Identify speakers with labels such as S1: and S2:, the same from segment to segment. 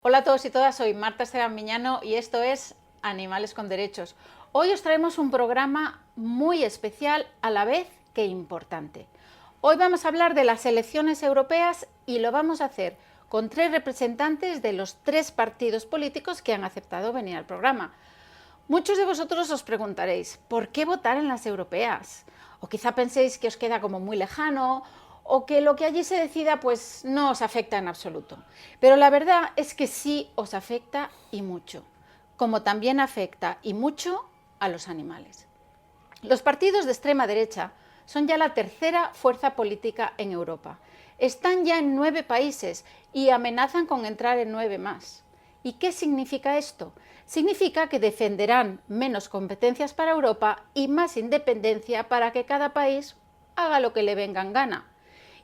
S1: Hola a todos y todas, soy Marta Esteban Miñano y esto es Animales con Derechos. Hoy os traemos un programa muy especial a la vez que importante. Hoy vamos a hablar de las elecciones europeas y lo vamos a hacer con 3 representantes de los 3 partidos políticos que han aceptado venir al programa. Muchos de vosotros os preguntaréis, ¿por qué votar en las europeas? O quizá penséis que os queda como muy lejano, o que lo que allí se decida pues no os afecta en absoluto. Pero la verdad es que sí os afecta y mucho, como también afecta y mucho a los animales. Los partidos de extrema derecha son ya la tercera fuerza política en Europa. Están ya en 9 países y amenazan con entrar en 9 más. ¿Y qué significa esto? Significa que defenderán menos competencias para Europa y más independencia para que cada país haga lo que le venga en gana.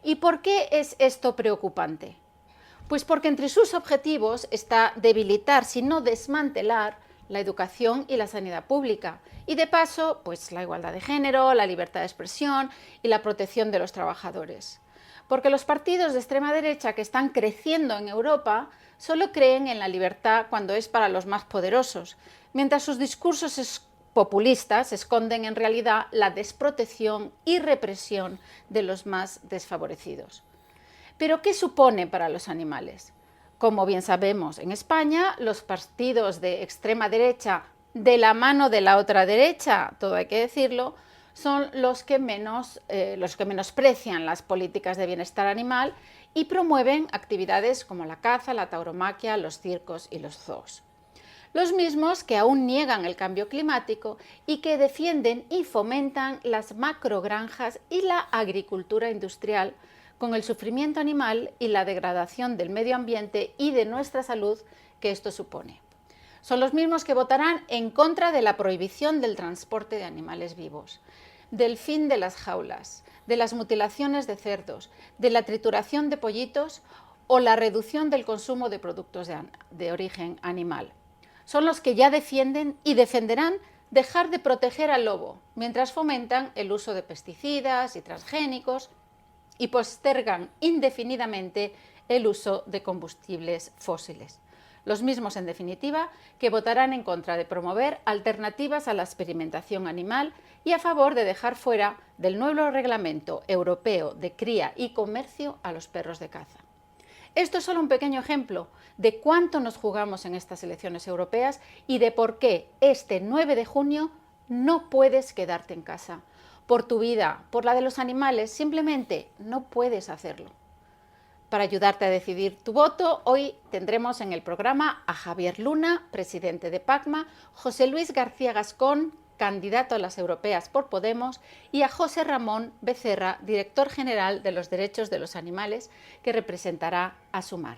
S1: ¿Y por qué es esto preocupante? Pues porque entre sus objetivos está debilitar, si no desmantelar, la educación y la sanidad pública. Y de paso, pues la igualdad de género, la libertad de expresión y la protección de los trabajadores. Porque los partidos de extrema derecha que están creciendo en Europa solo creen en la libertad cuando es para los más poderosos, mientras sus discursos populistas esconden en realidad la desprotección y represión de los más desfavorecidos. ¿Pero qué supone para los animales? Como bien sabemos, en España los partidos de extrema derecha, de la mano de la otra derecha, todo hay que decirlo, son los que menosprecian las políticas de bienestar animal y promueven actividades como la caza, la tauromaquia, los circos y los zoos. Los mismos que aún niegan el cambio climático y que defienden y fomentan las macrogranjas y la agricultura industrial, con el sufrimiento animal y la degradación del medio ambiente y de nuestra salud que esto supone. Son los mismos que votarán en contra de la prohibición del transporte de animales vivos, del fin de las jaulas, de las mutilaciones de cerdos, de la trituración de pollitos o la reducción del consumo de productos de origen animal. Son los que ya defienden y defenderán dejar de proteger al lobo, mientras fomentan el uso de pesticidas y transgénicos y postergan indefinidamente el uso de combustibles fósiles. Los mismos, en definitiva, que votarán en contra de promover alternativas a la experimentación animal y a favor de dejar fuera del nuevo reglamento europeo de cría y comercio a los perros de caza. Esto es solo un pequeño ejemplo de cuánto nos jugamos en estas elecciones europeas y de por qué este 9 de junio no puedes quedarte en casa. Por tu vida, por la de los animales, simplemente no puedes hacerlo. Para ayudarte a decidir tu voto, hoy tendremos en el programa a Javier Luna, presidente de PACMA, José Luis García Gascón, candidato a las europeas por Podemos, y a José Ramón Becerra, director general de los derechos de los animales, que representará a Sumar.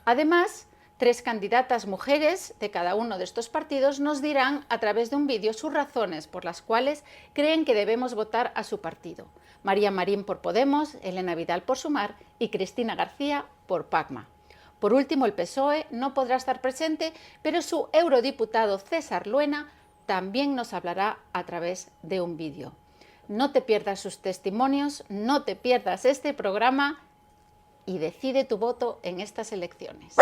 S1: Además, 3 candidatas mujeres de cada uno de estos partidos nos dirán a través de un vídeo sus razones por las cuales creen que debemos votar a su partido. María Marín por Podemos, Elena Vidal por Sumar y Cristina García por PACMA. Por último, el PSOE no podrá estar presente, pero su eurodiputado César Luena también nos hablará a través de un vídeo. No te pierdas sus testimonios, no te pierdas este programa y decide tu voto en estas elecciones.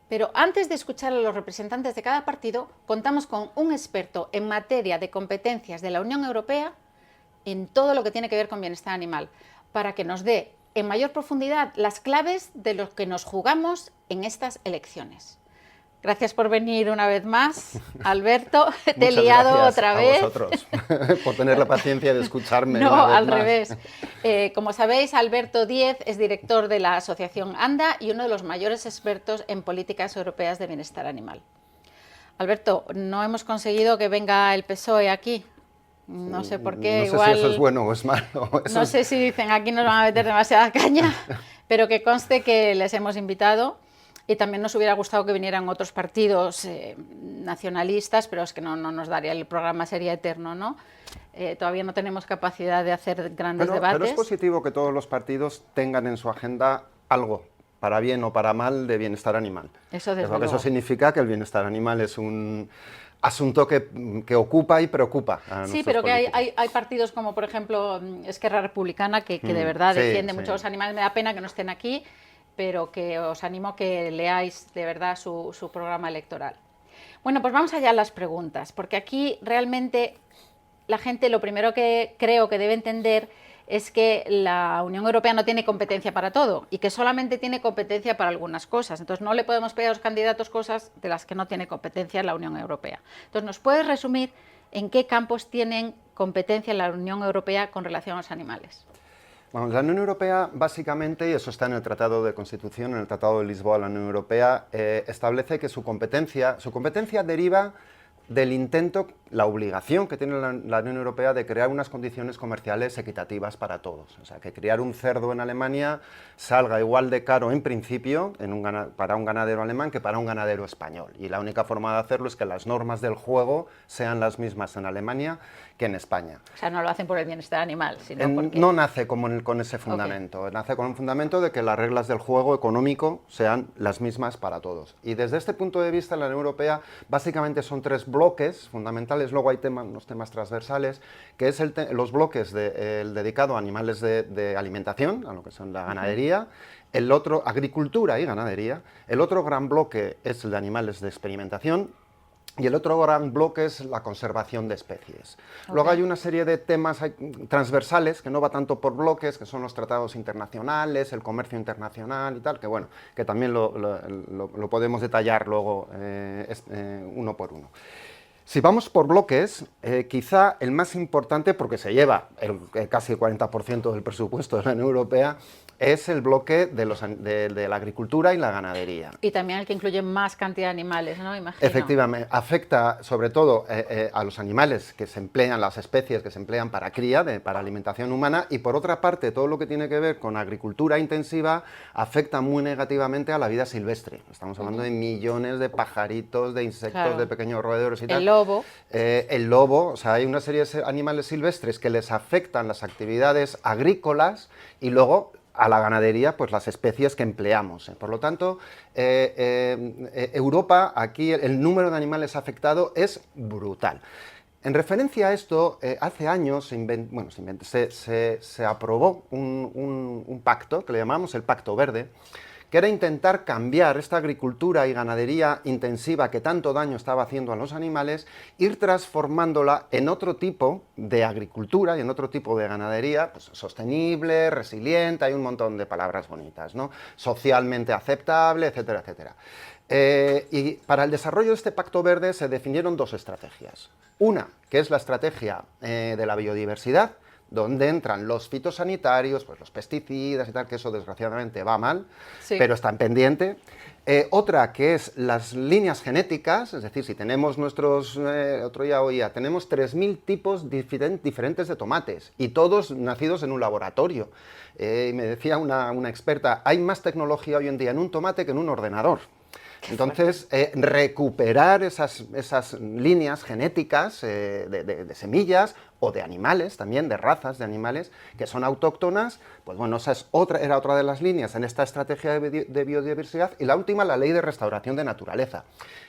S1: Pero antes de escuchar a los representantes de cada partido, contamos con un experto en materia de competencias de la Unión Europea en todo lo que tiene que ver con bienestar animal, para que nos dé en mayor profundidad las claves de lo que nos jugamos en estas elecciones. Gracias por venir una vez más, Alberto. Te he liado otra vez.
S2: Muchas gracias a vosotros por tener la paciencia de escucharme.
S1: No,
S2: una vez
S1: al
S2: más.
S1: revés. Como sabéis, Alberto Díez es director de la Asociación ANDA y uno de los mayores expertos en políticas europeas de bienestar animal. Alberto, no hemos conseguido que venga el PSOE aquí. No sé por qué.
S2: No sé
S1: igual,
S2: si eso es bueno o es malo.
S1: No sé si dicen aquí nos van a meter demasiada caña, pero que conste que les hemos invitado Y también nos hubiera gustado que vinieran otros partidos nacionalistas, pero es que no nos daría, el programa sería eterno, ¿no? Todavía no tenemos capacidad de hacer grandes debates.
S2: Pero es positivo que todos los partidos tengan en su agenda algo, para bien o para mal, de bienestar animal.
S1: Eso desde luego.
S2: Eso significa que el bienestar animal es un asunto que ocupa y preocupa a
S1: Sí, pero que
S2: políticos.
S1: hay partidos como, por ejemplo, Esquerra Republicana, que de verdad
S2: sí,
S1: defiende
S2: sí.
S1: mucho a los animales. Me da pena que no estén aquí, pero que os animo a que leáis de verdad su programa electoral. Bueno, pues vamos allá a las preguntas, porque aquí realmente la gente lo primero que creo que debe entender es que la Unión Europea no tiene competencia para todo y que solamente tiene competencia para algunas cosas. Entonces no le podemos pedir a los candidatos cosas de las que no tiene competencia la Unión Europea. Entonces, ¿nos puedes resumir en qué campos tienen competencia la Unión Europea con relación a los animales?
S2: Bueno, la Unión Europea, básicamente, y eso está en el Tratado de Constitución, en el Tratado de Lisboa, la Unión Europea establece que su competencia deriva del intento, la obligación que tiene la Unión Europea de crear unas condiciones comerciales equitativas para todos. O sea, que criar un cerdo en Alemania salga igual de caro en principio para un ganadero alemán que para un ganadero español. Y la única forma de hacerlo es que las normas del juego sean las mismas en Alemania que en España.
S1: O sea, no lo hacen por el bienestar animal, sino porque...
S2: No nace con ese fundamento, nace con un fundamento de que las reglas del juego económico sean las mismas para todos. Y desde este punto de vista, la Unión Europea básicamente son tres bloques fundamentales, luego hay unos temas transversales, que es los bloques el dedicado a animales de alimentación, a lo que son la ganadería, el otro, agricultura y ganadería, el otro gran bloque es el de animales de experimentación, y el otro gran bloque es la conservación de especies. Luego hay una serie de temas transversales, que no va tanto por bloques, que son los tratados internacionales, el comercio internacional y tal, que bueno, que también lo podemos detallar luego uno por uno. Si vamos por bloques, quizá el más importante, porque se lleva casi el 40% del presupuesto de la Unión Europea, es el bloque de la agricultura y la ganadería.
S1: Y también el que incluye más cantidad de animales, ¿no? Imagino.
S2: Efectivamente, afecta sobre todo a los animales que se emplean, las especies que se emplean para cría, para alimentación humana, y por otra parte, todo lo que tiene que ver con agricultura intensiva afecta muy negativamente a la vida silvestre. Estamos hablando de millones de pajaritos, de insectos,
S1: claro,
S2: de pequeños roedores y tal.
S1: El lobo.
S2: El lobo, o sea, hay una serie de animales silvestres que les afectan las actividades agrícolas y luego a la ganadería, pues las especies que empleamos. Por lo tanto, Europa, aquí el número de animales afectados es brutal. En referencia a esto, hace años se aprobó un pacto, que le llamamos el Pacto Verde, que era intentar cambiar esta agricultura y ganadería intensiva que tanto daño estaba haciendo a los animales, ir transformándola en otro tipo de agricultura y en otro tipo de ganadería, pues, sostenible, resiliente, hay un montón de palabras bonitas, ¿no? Socialmente aceptable, etcétera, etcétera. Y para el desarrollo de este Pacto Verde se definieron dos estrategias. Una, que es la estrategia de la biodiversidad, donde entran los fitosanitarios, pues los pesticidas y tal, que eso desgraciadamente va mal,
S1: sí,
S2: pero está en pendiente. Otra que es las líneas genéticas, es decir, si tenemos otro día oía, tenemos 3.000 tipos diferentes de tomates y todos nacidos en un laboratorio. Y me decía una experta, hay más tecnología hoy en día en un tomate que en un ordenador. Entonces, recuperar esas líneas genéticas de semillas o de animales, también de razas de animales que son autóctonas, pues bueno, esa era otra de las líneas en esta estrategia de biodiversidad. Y la última, la Ley de Restauración de Naturaleza,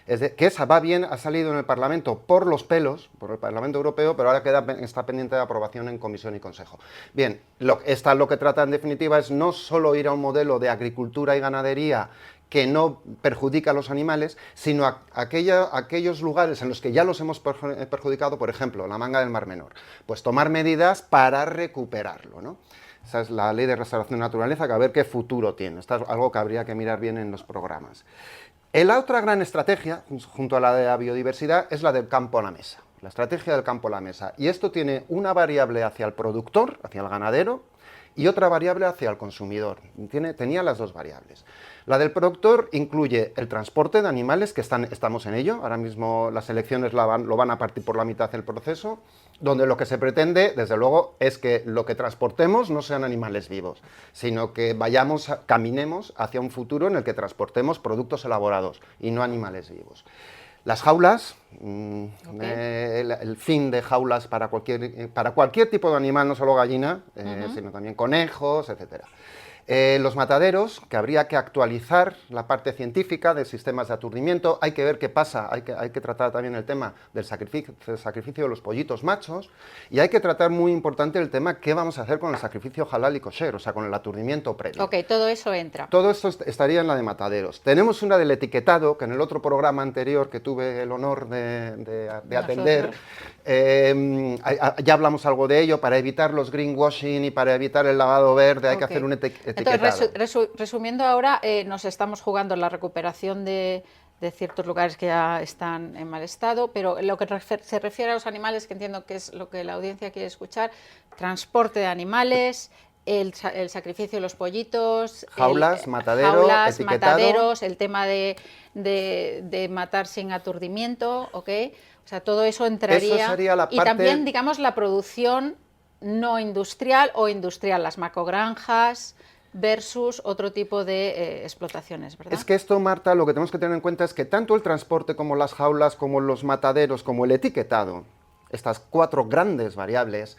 S2: que esa va bien, ha salido en el Parlamento por los pelos, por el Parlamento Europeo, pero ahora está pendiente de aprobación en Comisión y Consejo. Bien, lo que trata en definitiva es no solo ir a un modelo de agricultura y ganadería que no perjudica a los animales, sino aquellos lugares en los que ya los hemos perjudicado, por ejemplo, la manga del Mar Menor, pues tomar medidas para recuperarlo, ¿no? Esa es la Ley de Restauración de Naturaleza, que a ver qué futuro tiene. Esto es algo que habría que mirar bien en los programas. La otra gran estrategia, junto a la de la biodiversidad, es la del campo a la mesa, la estrategia del campo a la mesa. Y esto tiene una variable hacia el productor, hacia el ganadero, y otra variable hacia el consumidor. Tenía las dos variables. La del productor incluye el transporte de animales, que estamos en ello, ahora mismo las elecciones lo van a partir por la mitad del proceso, donde lo que se pretende, desde luego, es que lo que transportemos no sean animales vivos, sino que caminemos hacia un futuro en el que transportemos productos elaborados y no animales vivos. Las jaulas, el fin de jaulas para cualquier tipo de animal, no solo gallina, sino también conejos, etcétera. Los mataderos, que habría que actualizar la parte científica de sistemas de aturdimiento, hay que ver qué pasa, hay que tratar también el tema del sacrificio de los pollitos machos, y hay que tratar muy importante el tema qué vamos a hacer con el sacrificio halal y kosher, o sea, con el aturdimiento previo.
S1: Ok, todo eso entra.
S2: Todo esto estaría en la de mataderos. Tenemos una del etiquetado, que en el otro programa anterior que tuve el honor de atender, ya hablamos algo de ello. Para evitar los greenwashing y para evitar el lavado verde hay que hacer un etiquetado.
S1: Entonces, resumiendo ahora, nos estamos jugando la recuperación de ciertos lugares que ya están en mal estado, pero lo que se refiere a los animales, que entiendo que es lo que la audiencia quiere escuchar, transporte de animales, el sacrificio de los pollitos,
S2: jaulas,
S1: mataderos, el tema de matar sin aturdimiento, ¿ok? O sea, todo eso entraría.
S2: Eso sería la parte...
S1: Y también, digamos, la producción no industrial o industrial, las macogranjas versus otro tipo de explotaciones, ¿verdad?
S2: Es que esto, Marta, lo que tenemos que tener en cuenta es que tanto el transporte como las jaulas, como los mataderos, como el etiquetado, estas 4 grandes variables,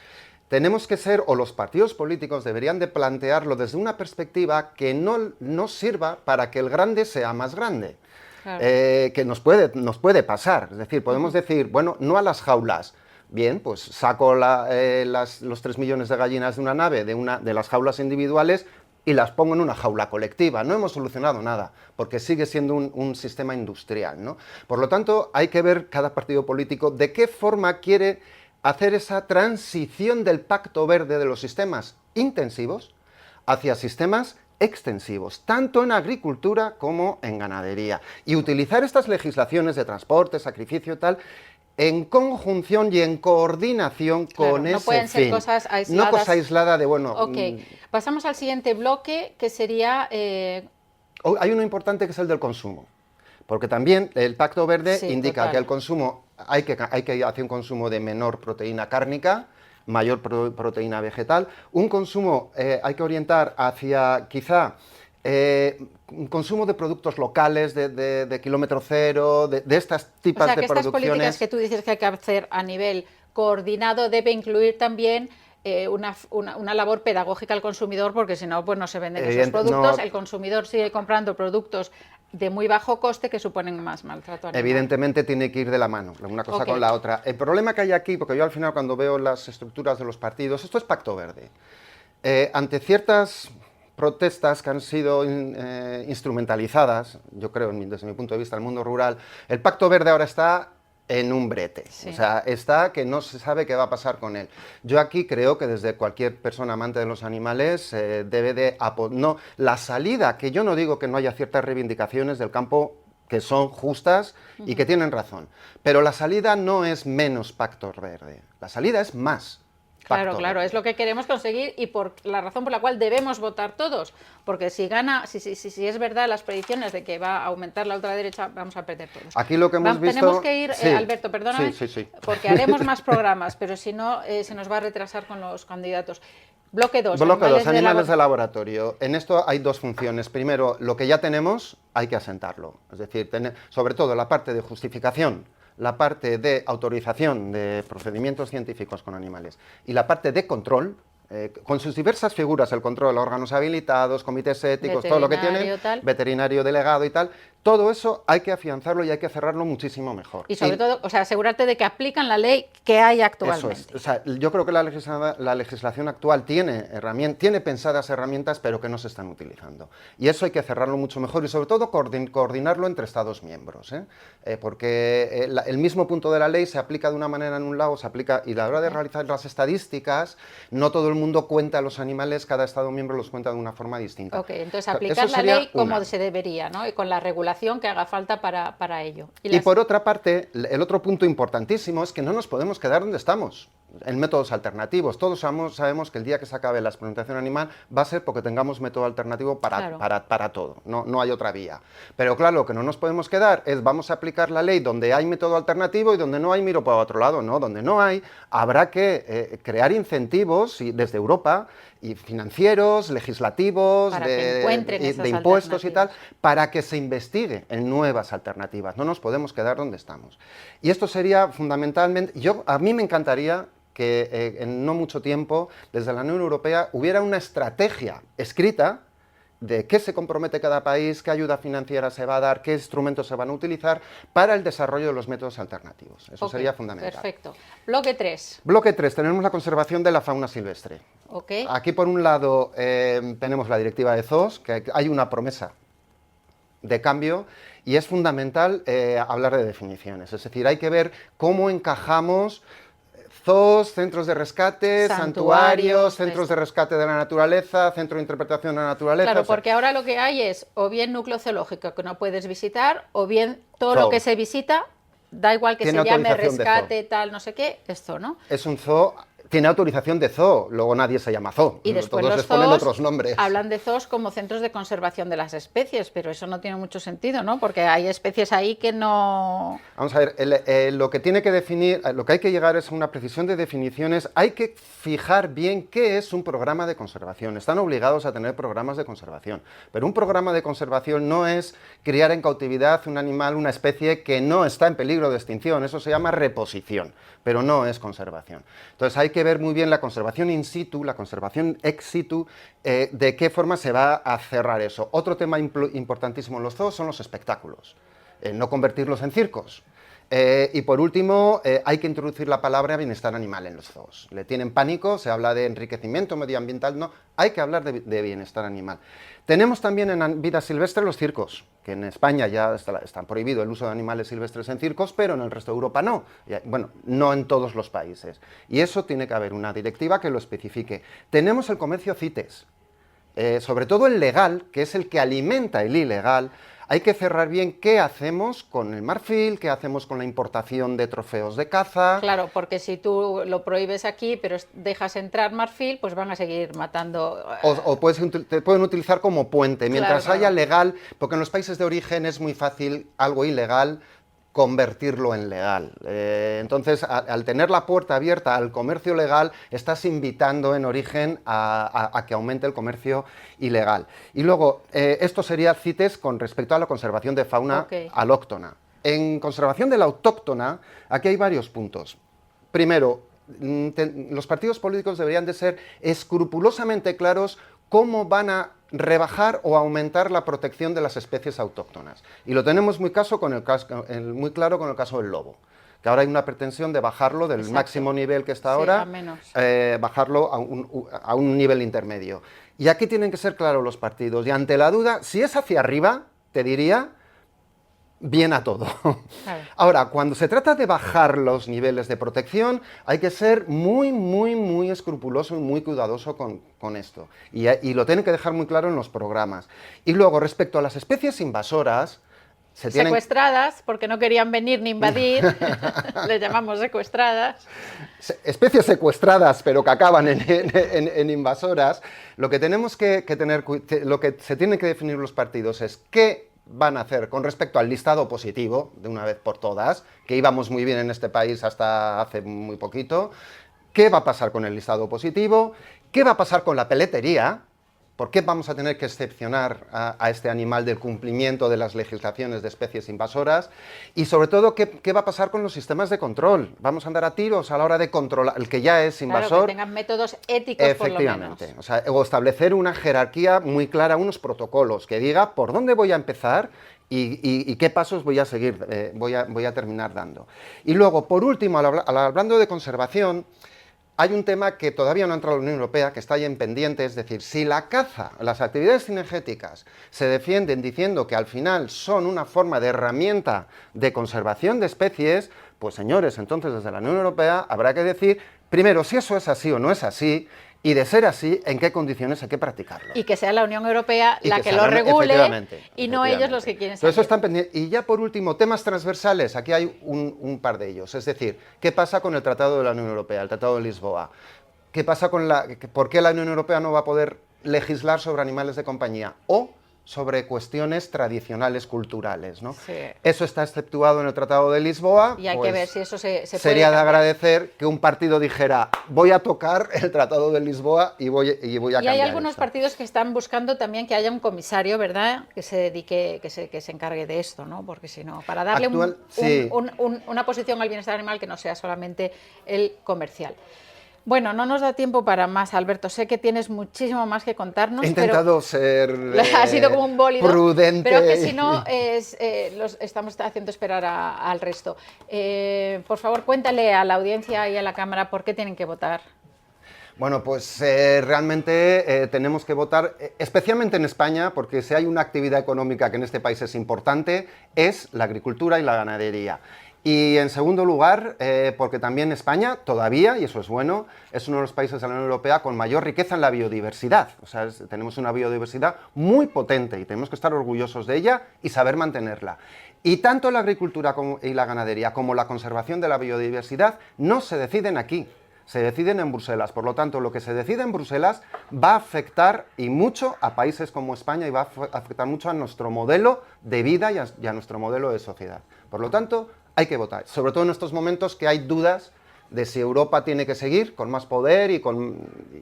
S2: tenemos que ser, o los partidos políticos deberían de plantearlo desde una perspectiva que no sirva para que el grande sea más grande. Claro. Que nos puede pasar, es decir, podemos decir, bueno, no a las jaulas. Bien, pues saco los 3 millones de gallinas de una nave, de las jaulas individuales, y las pongo en una jaula colectiva. No hemos solucionado nada, porque sigue siendo un sistema industrial, ¿no? Por lo tanto, hay que ver cada partido político de qué forma quiere hacer esa transición del pacto verde de los sistemas intensivos hacia sistemas extensivos, tanto en agricultura como en ganadería. Y utilizar estas legislaciones de transporte, sacrificio y tal, en conjunción y en coordinación con ese fin.
S1: No pueden ser cosas aisladas.
S2: No cosa aislada de, bueno...
S1: Ok, pasamos al siguiente bloque, que sería...
S2: Hay uno importante que es el del consumo, porque también el Pacto Verde indica que el consumo, hay que hacer un consumo de menor proteína cárnica, mayor proteína vegetal, un consumo hay que orientar hacia quizá... un consumo de productos locales, de kilómetro cero, de estas tipas de producciones.
S1: Estas políticas que tú dices que hay que hacer a nivel coordinado debe incluir también una labor pedagógica al consumidor, porque si no, pues no se venden esos productos, el consumidor sigue comprando productos de muy bajo coste que suponen más maltrato animal.
S2: Evidentemente tiene que ir de la mano, una cosa con la otra. El problema que hay aquí, porque yo al final cuando veo las estructuras de los partidos, esto es Pacto Verde. Ante ciertas protestas que han sido instrumentalizadas, yo creo, desde mi punto de vista, el mundo rural, el Pacto Verde ahora está en un brete, o sea, está que no se sabe qué va a pasar con él. Yo aquí creo que desde cualquier persona amante de los animales debe de apoyar, la salida, que yo no digo que no haya ciertas reivindicaciones del campo que son justas y que tienen razón, pero la salida no es menos Pacto Verde, la salida es más.
S1: Claro, es lo que queremos conseguir y por la razón por la cual debemos votar todos, porque si es verdad las predicciones de que va a aumentar la ultraderecha, vamos a perder todos.
S2: Aquí lo que hemos visto...
S1: Tenemos que ir, Alberto, perdóname, porque haremos más programas, pero si no, se nos va a retrasar con los candidatos. Bloque 2,
S2: animales de laboratorio. En esto hay 2 funciones. Primero, lo que ya tenemos hay que asentarlo, es decir, sobre todo la parte de justificación, la parte de autorización de procedimientos científicos con animales y la parte de control, con sus diversas figuras, el control, órganos habilitados, comités éticos, todo lo que tienen, veterinario delegado y tal, todo eso hay que afianzarlo y hay que cerrarlo muchísimo mejor.
S1: Y sobre todo, asegurarte de que aplican la ley que hay actualmente.
S2: Eso es. O sea, yo creo que la legislación actual tiene pensadas herramientas, pero que no se están utilizando. Y eso hay que cerrarlo mucho mejor y sobre todo coordinarlo entre Estados miembros, porque el mismo punto de la ley se aplica de una manera en un lado, se aplica, y a la hora de realizar las estadísticas, no todo el mundo cuenta los animales, cada Estado miembro los cuenta de una forma distinta.
S1: Ok, entonces aplicar la ley como se debería, ¿no? Y con la regulación legislación que haga falta para ello.
S2: Y por otra parte, el otro punto importantísimo es que no nos podemos quedar donde estamos, en métodos alternativos. Todos sabemos que el día que se acabe la experimentación animal va a ser porque tengamos método alternativo para todo, no hay otra vía. Pero claro, lo que no nos podemos quedar es vamos a aplicar la ley donde hay método alternativo y donde no hay miro para otro lado, no, donde no hay, habrá que crear incentivos desde Europa, y financieros, legislativos, de impuestos y tal, para que se investigue en nuevas alternativas. No nos podemos quedar donde estamos. Y esto sería fundamentalmente, a mí me encantaría que en no mucho tiempo, desde la Unión Europea, hubiera una estrategia escrita de qué se compromete cada país, qué ayuda financiera se va a dar, qué instrumentos se van a utilizar para el desarrollo de los métodos alternativos. Eso sería fundamental.
S1: Perfecto. Bloque 3.
S2: Bloque 3, tenemos la conservación de la fauna silvestre. Aquí, por un lado, tenemos la directiva de zoos, que hay una promesa de cambio, y es fundamental hablar de definiciones. Es decir, hay que ver cómo encajamos zoos, centros de rescate, santuarios, centros de rescate de la naturaleza, centro de interpretación de la naturaleza.
S1: Claro, porque ahora lo que hay es o bien núcleo zoológico que no puedes visitar, o bien todo lo que se visita, da igual que se llame rescate, tal, no sé qué, es zoo, ¿no?
S2: Es un zoo. Tiene autorización de zoo, luego nadie se llama zoo.
S1: Y después
S2: todos les ponen otros nombres.
S1: Hablan de zoos como centros de conservación de las especies, pero eso no tiene mucho sentido, ¿no? Porque hay especies ahí que no...
S2: Vamos a ver, lo que tiene que definir, lo que hay que llegar es a una precisión de definiciones. Hay que fijar bien qué es un programa de conservación. Están obligados a tener programas de conservación, pero un programa de conservación no es criar en cautividad un animal, una especie que no está en peligro de extinción. Eso se llama reposición, pero no es conservación. Entonces hay que ver muy bien la conservación in situ, la conservación ex situ, de qué forma se va a cerrar eso. Otro tema importantísimo en los zoos son los espectáculos, no convertirlos en circos. Y por último, hay que introducir la palabra bienestar animal en los zoos. Le tienen pánico, se habla de enriquecimiento medioambiental, no, hay que hablar de bienestar animal. Tenemos también en vida silvestre los circos, que en España ya está prohibido el uso de animales silvestres en circos, pero en el resto de Europa no. Bueno, no en todos los países. Y eso tiene que haber una directiva que lo especifique. Tenemos el comercio CITES, sobre todo el legal, que es el que alimenta el ilegal. Hay que cerrar bien qué hacemos con el marfil, qué hacemos con la importación de trofeos de caza.
S1: Claro, porque si tú lo prohíbes aquí, pero dejas entrar marfil, pues van a seguir matando.
S2: O te pueden utilizar como puente, mientras haya legal, porque en los países de origen es muy fácil algo ilegal convertirlo en legal. Entonces, al tener la puerta abierta al comercio legal, estás invitando en origen a que aumente el comercio ilegal. Y luego, esto sería CITES con respecto a la conservación de fauna alóctona. En conservación de la autóctona, aquí hay varios puntos. Primero, los partidos políticos deberían de ser escrupulosamente claros cómo van a rebajar o aumentar la protección de las especies autóctonas. Y lo tenemos muy claro con el caso del lobo, que ahora hay una pretensión de bajarlo del máximo nivel que está ahora, bajarlo a un nivel intermedio. Y aquí tienen que ser claros los partidos. Y ante la duda, si es hacia arriba, te diría, bien a todo. Ahora, cuando se trata de bajar los niveles de protección, hay que ser muy escrupuloso y muy cuidadoso con esto. Y lo tienen que dejar muy claro en los programas. Y luego, respecto a las especies invasoras,
S1: secuestradas, porque no querían venir ni invadir, les llamamos secuestradas.
S2: Especies secuestradas, pero que acaban en invasoras. Lo que tenemos lo que se tienen que definir los partidos es qué van a hacer con respecto al listado positivo, de una vez por todas, que íbamos muy bien en este país hasta hace muy poquito. ¿Qué va a pasar con el listado positivo? ¿Qué va a pasar con la peletería? ¿Por qué vamos a tener que excepcionar a este animal del cumplimiento de las legislaciones de especies invasoras? Y sobre todo, ¿qué va a pasar con los sistemas de control? ¿Vamos a andar a tiros a la hora de controlar el que ya es invasor?
S1: Claro, que tengan métodos éticos, por lo menos.
S2: Efectivamente. O establecer una jerarquía muy clara, unos protocolos, que diga por dónde voy a empezar y qué pasos voy a seguir, voy a terminar dando. Y luego, por último, hablando de conservación, hay un tema que todavía no ha entrado a la Unión Europea, que está ahí en pendiente, es decir, si la caza, las actividades cinegéticas se defienden diciendo que al final son una forma de herramienta de conservación de especies, pues señores, entonces desde la Unión Europea habrá que decir, primero, si eso es así o no es así, Y de ser así, ¿en qué condiciones hay que practicarlo?
S1: Y que sea la Unión Europea
S2: Y
S1: la que lo
S2: sea
S1: regule
S2: efectivamente,
S1: y no ellos los que quieren
S2: Todo
S1: salir.
S2: eso están pendientes. Y ya por último, temas transversales, aquí hay un par de ellos. Es decir, ¿qué pasa con el Tratado de la Unión Europea, el Tratado de Lisboa? ¿Qué pasa con por qué la Unión Europea no va a poder legislar sobre animales de compañía? O sobre cuestiones tradicionales, culturales, ¿no?
S1: Sí.
S2: Eso está exceptuado en el Tratado de Lisboa.
S1: Y hay que ver si eso se puede
S2: sería de
S1: cambiar.
S2: agradecer que un partido dijera, voy a tocar el Tratado de Lisboa y voy a cambiar.
S1: Y hay algunos partidos que están buscando también que haya un comisario, ¿verdad?, que se dedique, que se encargue de esto, ¿no? Porque si no, para darle
S2: sí.
S1: una posición al bienestar animal que no sea solamente el comercial. Bueno, no nos da tiempo para más, Alberto. Sé que tienes muchísimo más que contarnos.
S2: He intentado ser
S1: ha sido como un bólido,
S2: prudente.
S1: Pero que si no, estamos haciendo esperar al resto. Por favor, cuéntale a la audiencia y a la Cámara por qué tienen que votar.
S2: Bueno, pues realmente tenemos que votar, especialmente en España, porque si hay una actividad económica que en este país es importante, es la agricultura y la ganadería. Y en segundo lugar, porque también España todavía, y eso es bueno, es uno de los países de la Unión Europea con mayor riqueza en la biodiversidad. O sea, tenemos una biodiversidad muy potente y tenemos que estar orgullosos de ella y saber mantenerla. Y tanto la agricultura y la ganadería como la conservación de la biodiversidad no se deciden aquí, se deciden en Bruselas. Por lo tanto, lo que se decide en Bruselas va a afectar y mucho a países como España y va a afectar mucho a nuestro modelo de vida y a nuestro modelo de sociedad. Por lo tanto, hay que votar, sobre todo en estos momentos que hay dudas de si Europa tiene que seguir con más poder y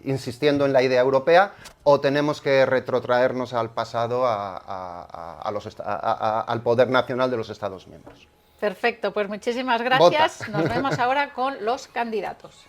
S2: insistiendo en la idea europea o tenemos que retrotraernos al pasado, al poder nacional de los Estados miembros.
S1: Perfecto, pues muchísimas gracias. Nos vemos ahora con los candidatos.